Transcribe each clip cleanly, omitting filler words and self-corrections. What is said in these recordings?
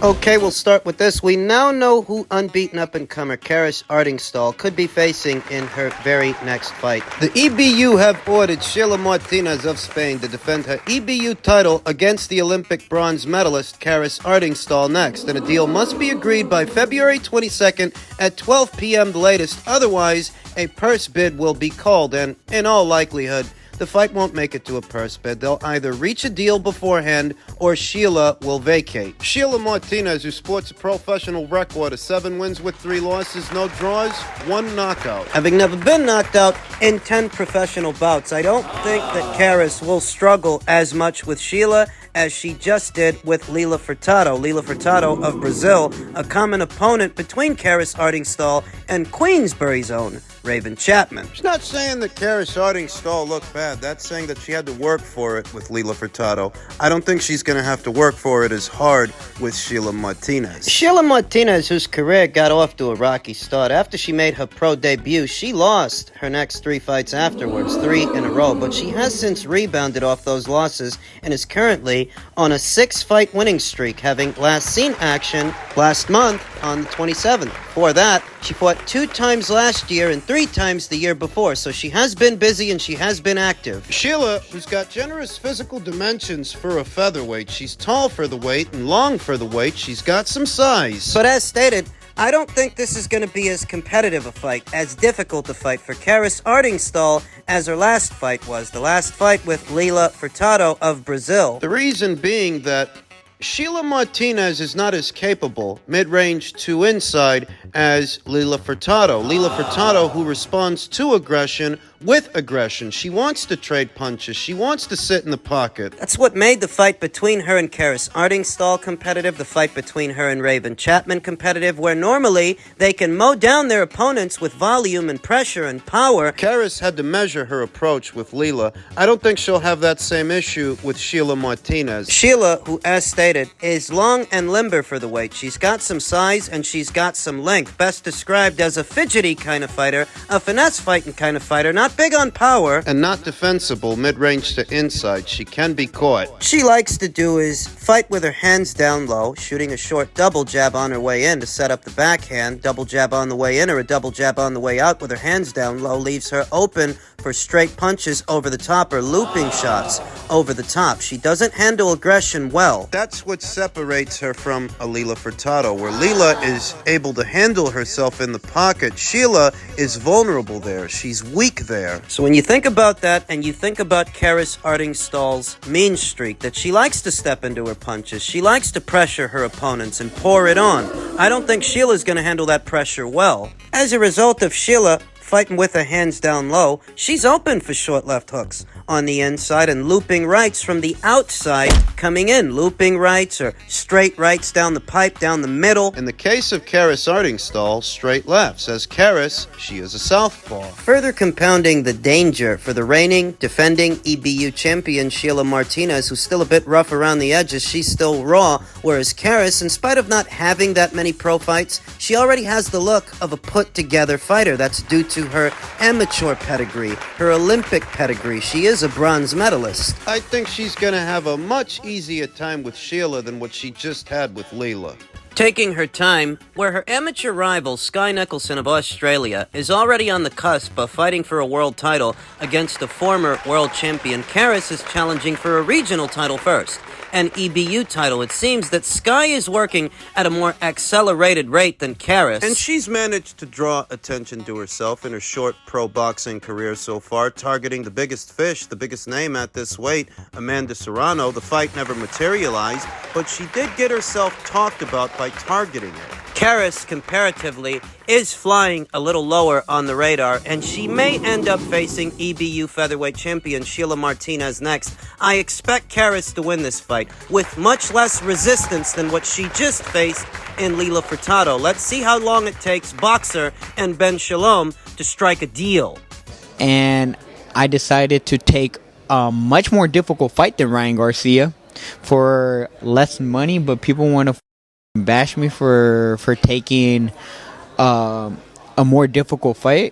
Okay, we'll start with this. We now know who unbeaten up-and-comer Caris Artingstall could be facing in her very next fight. The EBU have ordered Sheila Martinez of Spain to defend her EBU title against the Olympic bronze medalist Caris Artingstall next, and a deal must be agreed by February 22nd at 12 p.m. the latest. Otherwise, a purse bid will be called, and in all likelihood, the fight won't make it to a purse bid. They'll either reach a deal beforehand or Sheila will vacate. Sheila Martinez, who sports a professional record of 7 wins with 3 losses, no draws, 1 knockout. Having never been knocked out in 10 professional bouts, I don't think that Caris will struggle as much with Sheila as she just did with Lila Furtado. Lila Furtado of Brazil, a common opponent between Caris Artingstall and Queensbury's own Raven Chapman. She's not saying that Caris Artingstall looked bad. That's saying that she had to work for it with Lila Furtado. I don't think she's going to have to work for it as hard with Sheila Martinez. Sheila Martinez, whose career got off to a rocky start. After she made her pro debut, she lost her next 3 fights afterwards, 3 in a row. But she has since rebounded off those losses and is currently on a 6-fight winning streak, having last seen action last month on the 27th. For that, she fought 2 times last year and 3 times the year before, so she has been busy and she has been active. Sheila, who's got generous physical dimensions for a featherweight, she's tall for the weight and long for the weight, she's got some size. But as stated, I don't think this is going to be as competitive a fight, as difficult a fight for Caris Artingstall as her last fight was. The last fight with Lila Furtado of Brazil. The reason being that Sheila Martinez is not as capable, mid-range to inside, as Lila Furtado. Lila Furtado, who responds to aggression with aggression. She wants to trade punches. She wants to sit in the pocket. That's what made the fight between her and Caris Artingstall competitive, the fight between her and Raven Chapman competitive, where normally they can mow down their opponents with volume and pressure and power. Caris had to measure her approach with Lila. I don't think she'll have that same issue with Sheila Martinez. Sheila, who, as stated, is long and limber for the weight. She's got some size and she's got some length. Best described as a fidgety kind of fighter, a finesse fighting kind of fighter, not big on power and not defensible mid-range to inside. She can be caught. She likes to do is fight with her hands down low, shooting a short double jab on her way in to set up the backhand. Double jab on the way in or a double jab on the way out with her hands down low leaves her open for straight punches over the top or looping shots over the top. She doesn't handle aggression well. That's what separates her from a Lila Furtado, where Lila is able to handle herself in the pocket. Sheila is vulnerable there. She's weak there. So when you think about that and you think about Caris Artingstall's mean streak, that she likes to step into her punches, she likes to pressure her opponents and pour it on. I don't think Sheila's going to handle that pressure well. As a result of Sheila fighting with her hands down low, she's open for short left hooks on the inside and looping rights from the outside coming in. Looping rights or straight rights down the pipe, down the middle. In the case of Caris Artingstall, straight lefts. As Caris, she is a southpaw. Further compounding the danger for the reigning, defending EBU champion Sheila Martinez, who's still a bit rough around the edges. She's still raw, whereas Caris, in spite of not having that many pro fights, she already has the look of a put-together fighter. That's due to her amateur pedigree, her Olympic pedigree. She is a bronze medalist. I think she's going to have a much easier time with Sheila than what she just had with Lila. Taking her time, where her amateur rival, Sky Nicholson of Australia, is already on the cusp of fighting for a world title against a former world champion, Caris is challenging for a regional title first. An EBU title. It seems that Sky is working at a more accelerated rate than Caris. And she's managed to draw attention to herself in her short pro boxing career so far, targeting the biggest fish, the biggest name at this weight, Amanda Serrano. The fight never materialized, but she did get herself talked about by targeting it. Caris, comparatively, is flying a little lower on the radar, and she may end up facing EBU featherweight champion Sheila Martinez next. I expect Caris to win this fight with much less resistance than what she just faced in Lila Furtado. Let's see how long it takes Boxer and Ben Shalom to strike a deal. And I decided to take a much more difficult fight than Ryan Garcia for less money, but people want to bash me for taking a more difficult fight.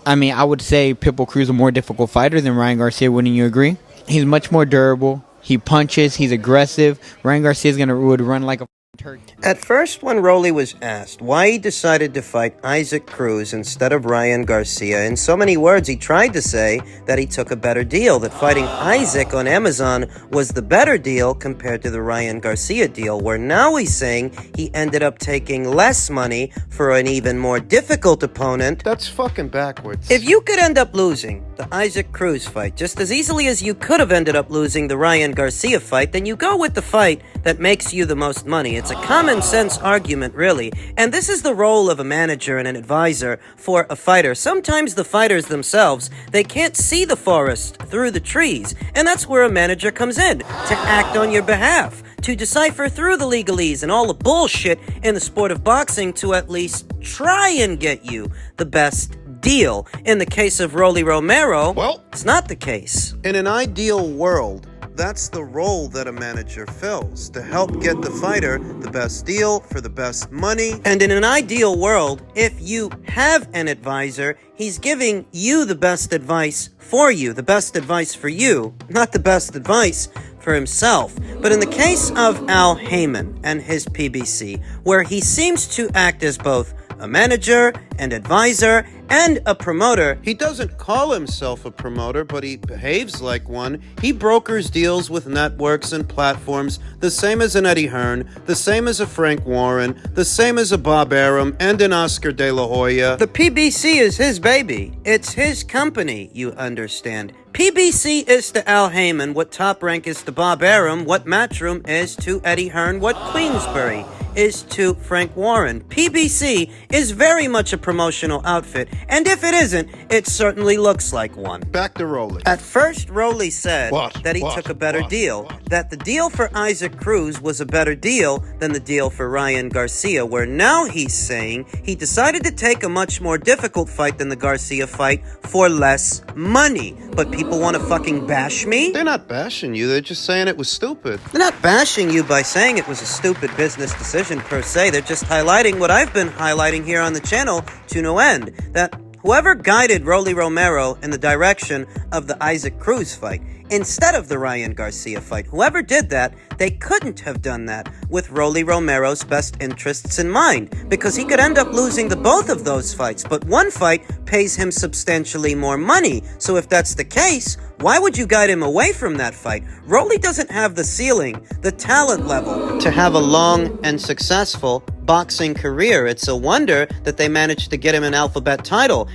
I mean, I would say Pitbull Cruz is a more difficult fighter than Ryan Garcia. Wouldn't you agree? He's much more durable. He punches. He's aggressive. Ryan Garcia would run like a Turkey. At first, when Roelly was asked why he decided to fight Isaac Cruz instead of Ryan Garcia, in so many words he tried to say that he took a better deal, that fighting Isaac on Amazon was the better deal compared to the Ryan Garcia deal, where now he's saying he ended up taking less money for an even more difficult opponent. That's fucking backwards. If you could end up losing the Isaac Cruz fight just as easily as you could have ended up losing the Ryan Garcia fight, then you go with the fight that makes you the most money. It's a common sense argument, really. And this is the role of a manager and an advisor for a fighter. Sometimes the fighters themselves, they can't see the forest through the trees. And that's where a manager comes in, to act on your behalf, to decipher through the legalese and all the bullshit in the sport of boxing to at least try and get you the best deal. In the case of Roelly Romero, Well, it's not the case. in an ideal world, that's the role that a manager fills, to help get the fighter the best deal for the best money. And in an ideal world, if you have an advisor, he's giving you the best advice for you, the best advice for you, not the best advice for himself. But in the case of Al Heyman and his PBC, where he seems to act as both a manager, an advisor, and a promoter. He doesn't call himself a promoter, but he behaves like one. He brokers deals with networks and platforms, the same as an Eddie Hearn, the same as a Frank Warren, the same as a Bob Arum, and an Oscar De La Hoya. The PBC is his baby. It's his company, you understand. PBC is to Al Heyman what Top Rank is to Bob Arum, what Matchroom is to Eddie Hearn, what Queensberry is to Frank Warren. PBC is very much a promotional outfit, and if it isn't, it certainly looks like one. Back to Roelly. At first, Roelly said that he What? took a better What? deal, What? that the deal for Isaac Cruz was a better deal than the deal for Ryan Garcia, where now he's saying he decided to take a much more difficult fight than the Garcia fight for less money. But people want to fucking bash me? They're not bashing you, they're just saying it was stupid. They're not bashing you by saying it was a stupid business decision per se. They're just highlighting what I've been highlighting here on the channel to no end. That whoever guided Roelly Romero in the direction of the Isaac Cruz fight instead of the Ryan Garcia fight, whoever did that, they couldn't have done that with Roelly Romero's best interests in mind, because he could end up losing the both of those fights, but one fight pays him substantially more money. So if that's the case, why would you guide him away from that fight? Roelly doesn't have the ceiling, the talent level, to have a long and successful boxing career. It's a wonder that they managed to get him an alphabet title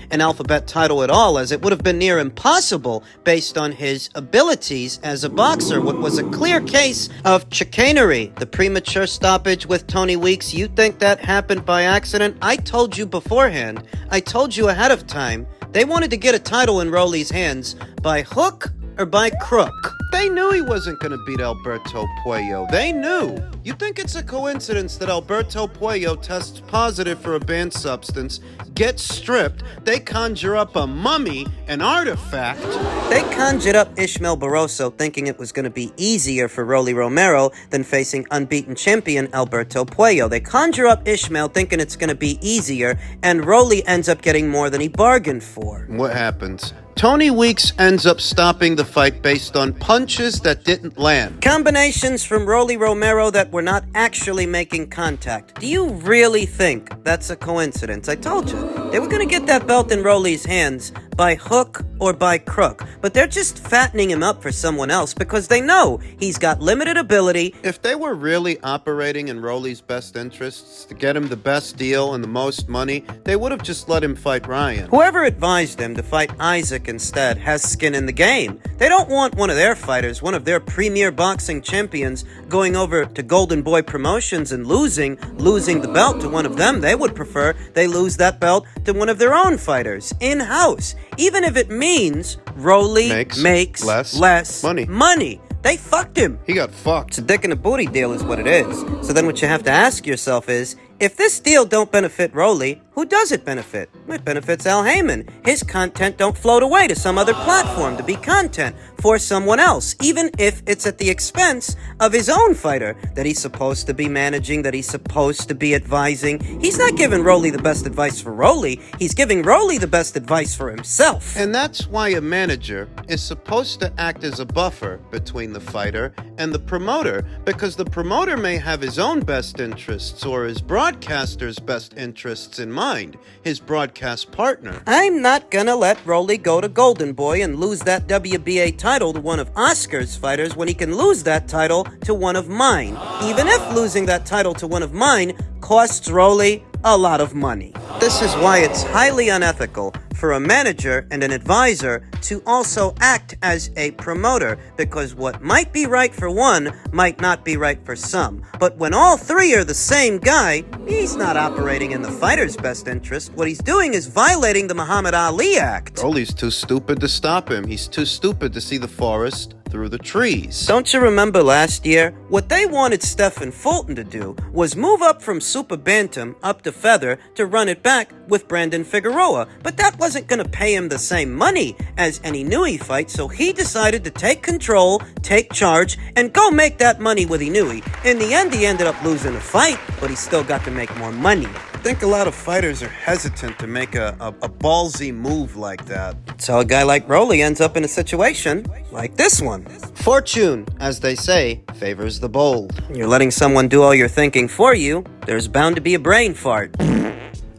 at all, as it would have been near impossible based on his abilities as a boxer. What was a clear case of chicanery, the premature stoppage with Tony Weeks. You think that happened by accident? I told you beforehand. I told you ahead of time. They wanted to get a title in Roelly's hands by hook or by crook. They knew he wasn't going to beat Alberto Puello. They knew. You think it's a coincidence that Alberto Puello tests positive for a banned substance, gets stripped, they conjure up a mummy, an artifact. They conjured up Ishmael Barroso thinking it was going to be easier for Roelly Romero than facing unbeaten champion Alberto Puello. They conjure up Ishmael thinking it's going to be easier, and Roelly ends up getting more than he bargained for. What happens? Tony Weeks ends up stopping the fight based on punches that didn't land. Combinations from Roelly Romero that were not actually making contact. Do you really think that's a coincidence? I told you, they were going to get that belt in Roelly's hands by hook or by crook, but they're just fattening him up for someone else because they know he's got limited ability. If they were really operating in Roelly's best interests to get him the best deal and the most money, they would have just let him fight Ryan. Whoever advised him to fight Isaac instead has skin in the game. They don't want one of their fighters, one of their premier boxing champions, going over to Golden Boy Promotions and losing the belt to one of them. They would prefer they lose that belt to one of their own fighters in-house, even if it means Roelly makes less money. They fucked him. He got fucked. It's a dick and a booty deal is what it is. So then what you have to ask yourself is, if this deal don't benefit Roelly, Who does it benefit? It benefits Al Heyman. His content don't float away to some other platform to be content for someone else, even if it's at the expense of his own fighter that he's supposed to be managing, that he's supposed to be advising. He's not giving Roelly the best advice for Roelly. He's giving Roelly the best advice for himself. And that's why a manager is supposed to act as a buffer between the fighter and the promoter, because the promoter may have his own best interests or his broadcaster's best interests in mind, his broadcast partner. I'm not gonna let Roelly go to Golden Boy and lose that WBA title to one of Oscar's fighters when he can lose that title to one of mine, even if losing that title to one of mine costs Roelly a lot of money. This is why it's highly unethical for a manager and an advisor to also act as a promoter, because what might be right for one might not be right for some. But when all three are the same guy, he's not operating in the fighter's best interest. What he's doing is violating the Muhammad Ali Act. Roelly's too stupid to stop him. He's too stupid to see the forest through the trees. Don't you remember last year? What they wanted Stephen Fulton to do was move up from Super Bantam up to Feather to run it back with Brandon Figueroa, but that wasn't going to pay him the same money as any Inouye fight, so he decided to take control, take charge, and go make that money with Inouye. In the end, he ended up losing the fight, but he still got to make more money. I think a lot of fighters are hesitant to make a ballsy move like that. So a guy like Roelly ends up in a situation like this one. Fortune, as they say, favors the bold. You're letting someone do all your thinking for you, there's bound to be a brain fart.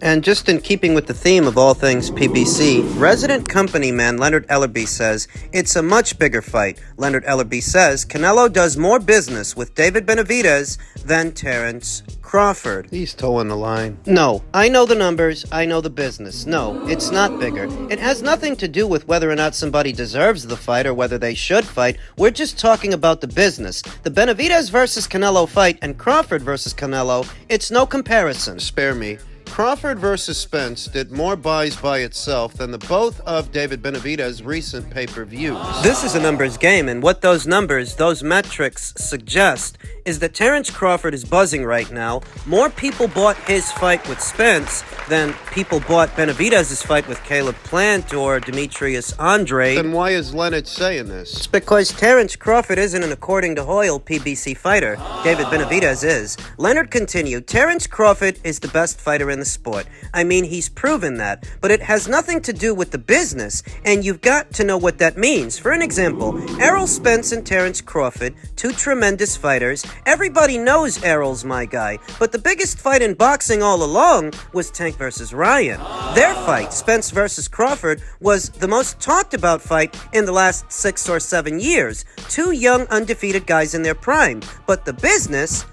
And just in keeping with the theme of all things PBC, resident company man Leonard Ellerbe says it's a much bigger fight. Leonard Ellerbe says Canelo does more business with David Benavidez than Terence Crawford. He's towing the line. No, I know the numbers, I know the business. No, it's not bigger. It has nothing to do with whether or not somebody deserves the fight or whether they should fight. We're just talking about the business. The Benavidez versus Canelo fight and Crawford versus Canelo, it's no comparison. Spare me. Crawford versus Spence did more buys by itself than the both of David Benavidez's recent pay-per-views. This is a numbers game, and what those numbers, those metrics suggest is that Terence Crawford is buzzing right now. More people bought his fight with Spence than people bought Benavidez's fight with Caleb Plant or Demetrius Andrade. Then why is Leonard saying this? It's because Terence Crawford isn't an according to Hoyle PBC fighter. David Benavidez is. Leonard continued, Terence Crawford is the best fighter in the sport. I mean, he's proven that, but it has nothing to do with the business, and you've got to know what that means. For an example, Errol Spence and Terence Crawford, two tremendous fighters. Everybody knows Errol's my guy, but the biggest fight in boxing all along was Tank versus Ryan. Their fight, Spence versus Crawford, was the most talked about fight in the last 6 or 7 years. Two young, undefeated guys in their prime, but the business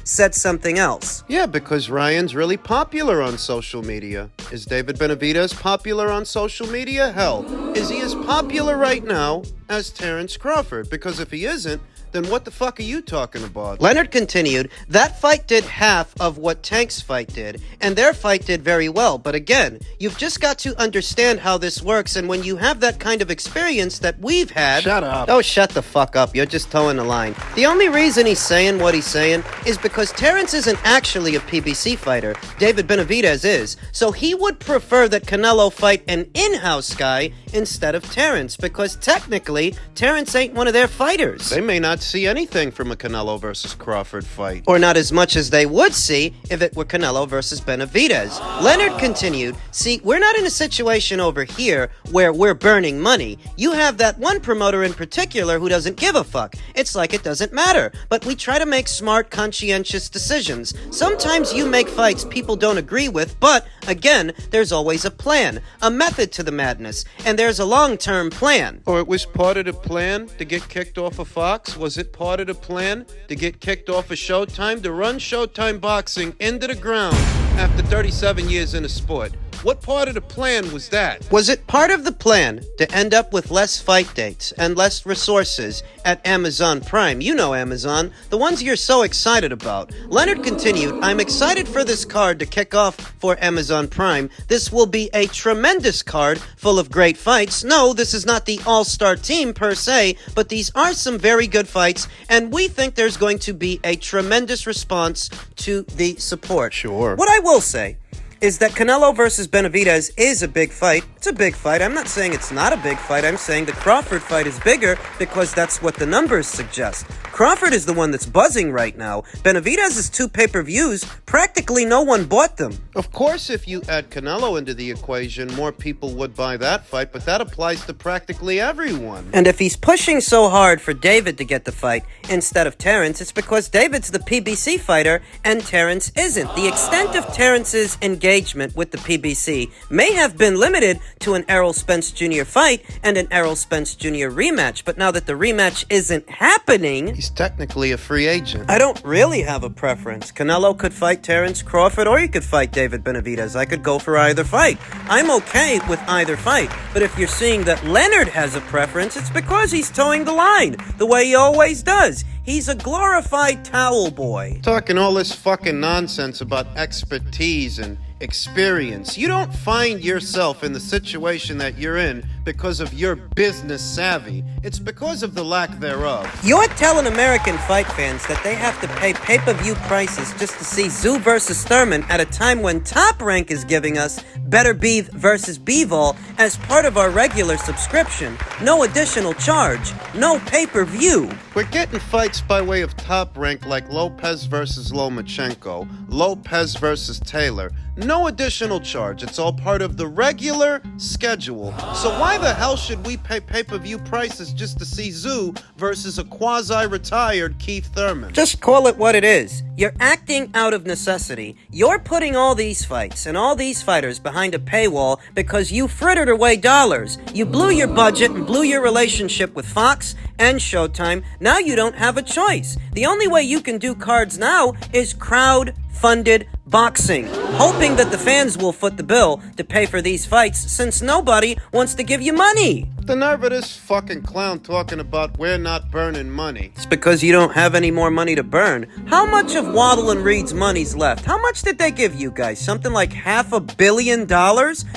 said something else. Yeah, because Ryan's really popular on social media. Is David Benavidez popular on social media? Hell, is he as popular right now as Terence Crawford? Because if he isn't, then what the fuck are you talking about? Leonard continued, that fight did half of what Tank's fight did, and their fight did very well. But again, you've just got to understand how this works, and when you have that kind of experience that we've had... Shut up. Oh, shut the fuck up. You're just towing the line. The only reason he's saying what he's saying is because Terence isn't actually a PBC fighter. David Benavidez is. So he would prefer that Canelo fight an in-house guy instead of Terence, because technically, Terence ain't one of their fighters. They may not see anything from a Canelo versus Crawford fight. Or not as much as they would see if it were Canelo versus Benavidez. Leonard continued, see, we're not in a situation over here where we're burning money. You have that one promoter in particular who doesn't give a fuck. It's like it doesn't matter. But we try to make smart, conscientious decisions. Sometimes you make fights people don't agree with, but, again, there's always a plan, a method to the madness, and there's a long-term plan. Or it was part of the plan to get kicked off of Fox? Was it part of the plan to get kicked off of Showtime, to run Showtime Boxing into the ground after 37 years in the sport? What part of the plan was that? Was it part of the plan to end up with less fight dates and less resources at Amazon Prime? You know Amazon, the ones you're so excited about. Leonard continued, I'm excited for this card to kick off for Amazon Prime. This will be a tremendous card full of great fights. No, this is not the all-star team per se, but these are some very good fights, and we think there's going to be a tremendous response to the support. Sure. What I will say, is that Canelo versus Benavidez is a big fight. It's a big fight. I'm not saying it's not a big fight. I'm saying the Crawford fight is bigger because that's what the numbers suggest. Crawford is the one that's buzzing right now. Benavidez's 2 pay-per-views, practically no one bought them. Of course, if you add Canelo into the equation, more people would buy that fight, but that applies to practically everyone. And if he's pushing so hard for David to get the fight instead of Terrence, it's because David's the PBC fighter and Terrence isn't. The extent of Terrence's engagement with the PBC may have been limited to an Errol Spence Jr. fight and an Errol Spence Jr. rematch, but now that the rematch isn't happening, He's technically a free agent. I don't really have a preference. Canelo could fight Terrence Crawford or he could fight David Benavidez. I could go for either fight. I'm okay with either fight. But if you're seeing that Leonard has a preference, it's because he's towing the line, the way he always does. He's a glorified towel boy. Talking all this fucking nonsense about expertise and experience. You don't find yourself in the situation that you're in because of your business savvy. It's because of the lack thereof. You're telling American fight fans that they have to pay pay-per-view prices just to see Tszyu versus Thurman at a time when Top Rank is giving us Better Beef versus Bivol as part of our regular subscription. No additional charge. No pay-per-view. We're getting fights by way of Top Rank like Lopez versus Lomachenko, Lopez versus Taylor. No additional charge. It's all part of the regular schedule. So why the hell should we pay pay-per-view prices just to see Tszyu versus a quasi-retired Keith Thurman? Just call it what it is. You're acting out of necessity. You're putting all these fights and all these fighters behind a paywall because you frittered away dollars. You blew your budget and blew your relationship with Fox and Showtime. Now you don't have a choice. The only way you can do cards now is crowd-funded boxing, hoping that the fans will foot the bill to pay for these fights since nobody wants to give you money. The nerve of this fucking clown talking about we're not burning money. It's because you don't have any more money to burn. How much of Waddle and Reed's money's left? How much did they give you guys? Something like $500 million?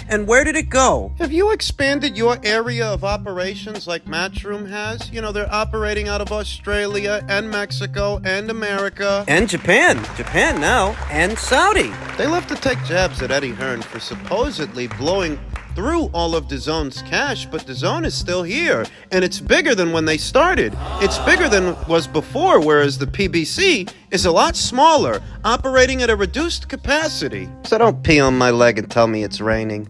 And where did it go? Have you expanded your area of operations like Matchroom has? You know, they're operating out of Australia and Mexico and America. And Japan. Japan now. And Saudi. They love to take jabs at Eddie Hearn for supposedly blowing through all of DAZN's cash, but DAZN is still here, and it's bigger than when they started. It's bigger than it was before, whereas the PBC is a lot smaller, operating at a reduced capacity. So don't pee on my leg and tell me it's raining.